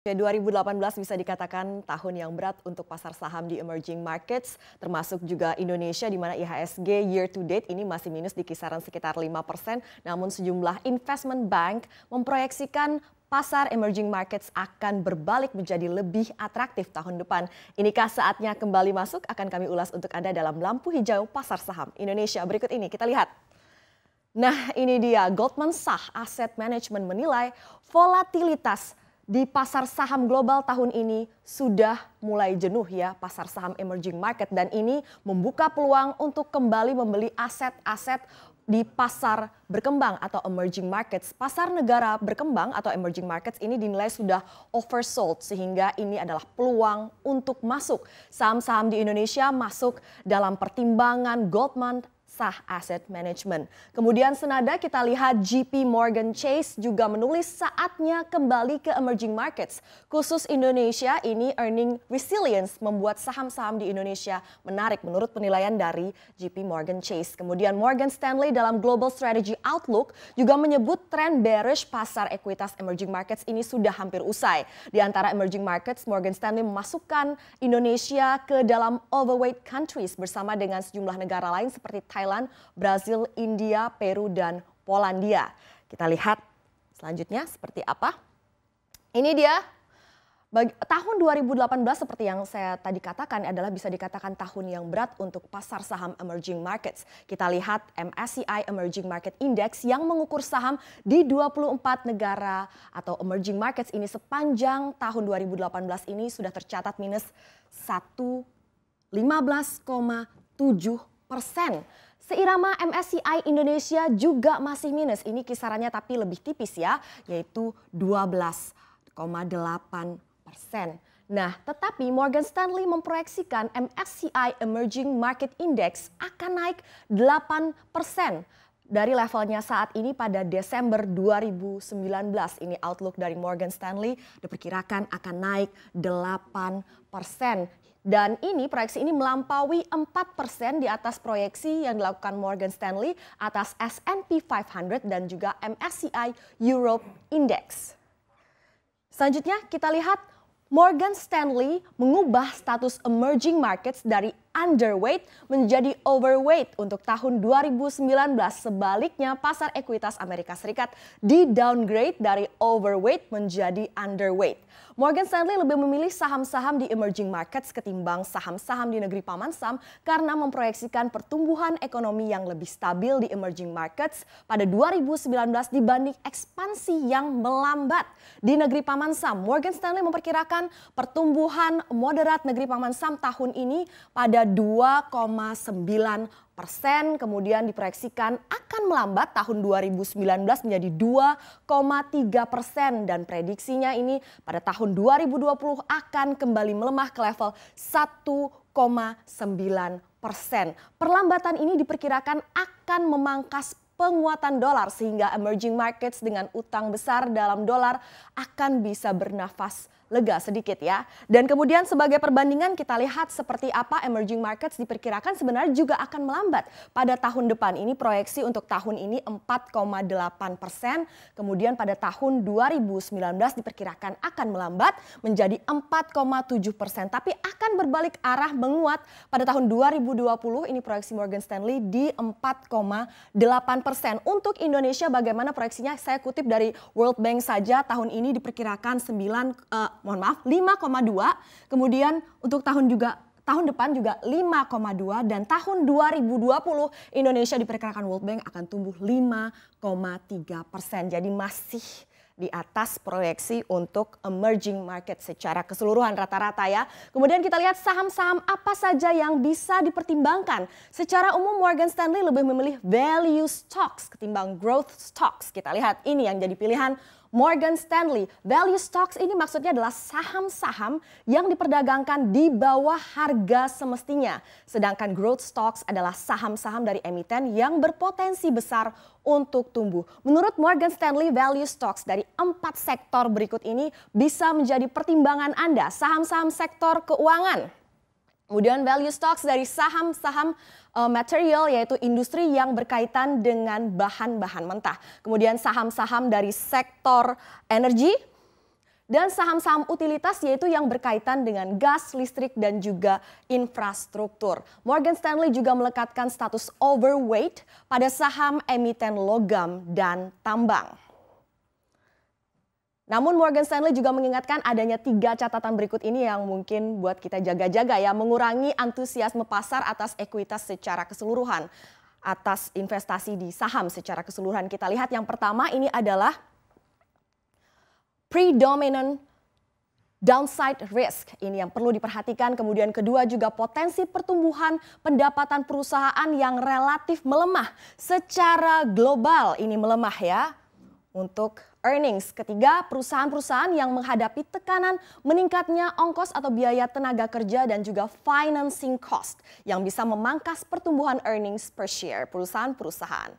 Ya, 2018 bisa dikatakan tahun yang berat untuk pasar saham di emerging markets, termasuk juga Indonesia di mana IHSG year to date ini masih minus di kisaran sekitar 5%, namun sejumlah investment bank memproyeksikan pasar emerging markets akan berbalik menjadi lebih atraktif tahun depan. Inikah saatnya kembali masuk? Akan kami ulas untuk Anda dalam lampu hijau pasar saham Indonesia. Berikut ini kita lihat. Nah, ini dia Goldman Sachs Asset Management menilai volatilitas di pasar saham global tahun ini sudah mulai jenuh ya pasar saham emerging market, dan ini membuka peluang untuk kembali membeli aset-aset di pasar berkembang atau emerging markets. Pasar negara berkembang atau emerging markets ini dinilai sudah oversold, sehingga ini adalah peluang untuk masuk. Saham-saham di Indonesia masuk dalam pertimbangan Goldman Sachs Asset Management. Kemudian senada kita lihat JP Morgan Chase juga menulis saatnya kembali ke emerging markets. Khusus Indonesia ini earning resilience membuat saham-saham di Indonesia menarik menurut penilaian dari JP Morgan Chase. Kemudian Morgan Stanley dalam Global Strategy Outlook juga menyebut tren bearish pasar ekuitas emerging markets ini sudah hampir usai. Di antara emerging markets, Morgan Stanley memasukkan Indonesia ke dalam overweight countries bersama dengan sejumlah negara lain seperti Thailand, Brazil, India, Peru, dan Polandia. Kita lihat selanjutnya seperti apa. Ini dia. Tahun 2018 seperti yang saya tadi katakan adalah bisa dikatakan tahun yang berat untuk pasar saham emerging markets. Kita lihat MSCI Emerging Market Index yang mengukur saham di 24 negara atau emerging markets ini sepanjang tahun 2018 ini sudah tercatat minus 15,7%. Seirama MSCI Indonesia juga masih minus, ini kisarannya tapi lebih tipis ya, yaitu 12,8%. Nah, tetapi Morgan Stanley memproyeksikan MSCI Emerging Market Index akan naik 8% dari levelnya saat ini pada Desember 2019. Ini outlook dari Morgan Stanley diperkirakan akan naik 8%. Dan ini proyeksi ini melampaui 4% di atas proyeksi yang dilakukan Morgan Stanley atas S&P 500 dan juga MSCI Europe Index. Selanjutnya kita lihat Morgan Stanley mengubah status emerging markets dari underweight menjadi overweight untuk tahun 2019. Sebaliknya pasar ekuitas Amerika Serikat di downgrade dari overweight menjadi underweight. Morgan Stanley lebih memilih saham-saham di emerging markets ketimbang saham-saham di negeri paman Sam karena memproyeksikan pertumbuhan ekonomi yang lebih stabil di emerging markets pada 2019 dibanding ekspansi yang melambat di negeri paman Sam. Morgan Stanley memperkirakan pertumbuhan moderat negeri paman Sam tahun ini pada 2,9%, kemudian diproyeksikan akan melambat tahun 2019 menjadi 2,3%, dan prediksinya ini pada tahun 2020 akan kembali melemah ke level 1,9%. Perlambatan ini diperkirakan akan memangkas penguatan dolar sehingga emerging markets dengan utang besar dalam dolar akan bisa bernafas lega sedikit ya. Dan kemudian sebagai perbandingan kita lihat seperti apa emerging markets diperkirakan sebenarnya juga akan melambat pada tahun depan. Ini proyeksi untuk tahun ini 4,8%. Kemudian pada tahun 2019 diperkirakan akan melambat menjadi 4,7%. Tapi akan berbalik arah menguat pada tahun 2020. Ini proyeksi Morgan Stanley di 4,8%. Untuk Indonesia bagaimana proyeksinya? Saya kutip dari World Bank saja, tahun ini diperkirakan 5,2, kemudian untuk tahun depan juga 5,2, dan tahun 2020 Indonesia diperkirakan World Bank akan tumbuh 5,3%. Jadi masih di atas proyeksi untuk emerging market secara keseluruhan rata-rata ya. Kemudian kita lihat saham-saham apa saja yang bisa dipertimbangkan. Secara umum Morgan Stanley lebih memilih value stocks ketimbang growth stocks. Kita lihat ini yang jadi pilihan Morgan Stanley. Value stocks ini maksudnya adalah saham-saham yang diperdagangkan di bawah harga semestinya. Sedangkan growth stocks adalah saham-saham dari emiten yang berpotensi besar untuk tumbuh. Menurut Morgan Stanley, value stocks dari 4 sektor berikut ini bisa menjadi pertimbangan Anda. Saham-saham sektor keuangan. Kemudian value stocks dari saham-saham material, yaitu industri yang berkaitan dengan bahan-bahan mentah. Kemudian saham-saham dari sektor energi Dan saham-saham utilitas yaitu yang berkaitan dengan gas, listrik, dan juga infrastruktur. Morgan Stanley juga melekatkan status overweight pada saham emiten logam dan tambang. Namun Morgan Stanley juga mengingatkan adanya 3 catatan berikut ini yang mungkin buat kita jaga-jaga ya. Mengurangi antusiasme pasar atas ekuitas secara keseluruhan. Atas investasi di saham secara keseluruhan. Kita lihat yang pertama ini adalah predominant downside risk. Ini yang perlu diperhatikan. Kemudian kedua juga potensi pertumbuhan pendapatan perusahaan yang relatif melemah. Secara global ini melemah ya. Untuk earnings. Ketiga, perusahaan-perusahaan yang menghadapi tekanan meningkatnya ongkos atau biaya tenaga kerja dan juga financing cost yang bisa memangkas pertumbuhan earnings per share perusahaan-perusahaan.